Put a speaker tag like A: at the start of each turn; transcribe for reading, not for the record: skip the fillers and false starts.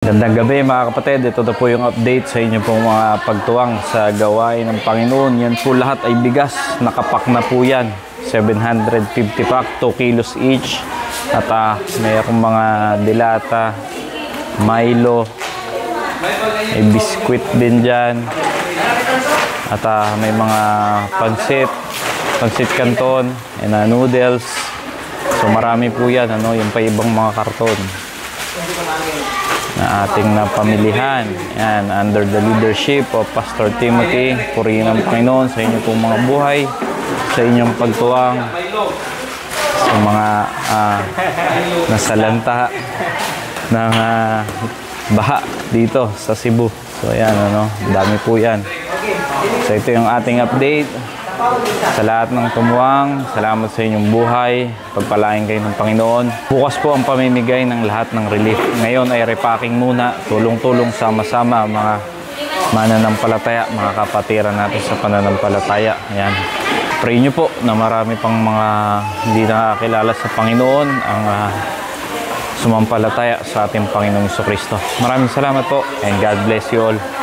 A: Gandang gabi mga kapatid, ito na po yung update sa inyo pong mga pagtuwang sa gawain ng Panginoon. Yan po lahat ay bigas, nakapak na po yan, 750 pack, 2 kilos each. At mayroong mga dilata, Milo, may biskwit din dyan. At may mga pansit canton, and noodles. So marami po yan, yung pa ibang mga karton na ating napamilihan. Yan, under the leadership of Pastor Timothy. Purihin ang Panginoon sa inyo pong mga buhay, sa inyong pagtuwang sa mga nasalanta ng baha dito sa Cebu. So yan, dami po yan. So ito yung ating update. Sa lahat ng tumuwang, salamat sa inyong buhay. Pagpalain kayo ng Panginoon. Bukas po ang pamimigay ng lahat ng relief. Ngayon ay repacking muna. Tulong-tulong sama-sama mga mananampalataya, mga kapatiran natin sa pananampalataya. Ayan. Pray nyo po na marami pang mga hindi nakakilala sa Panginoon ang sumampalataya sa ating Panginoong Jesucristo. Maraming salamat po and God bless you all.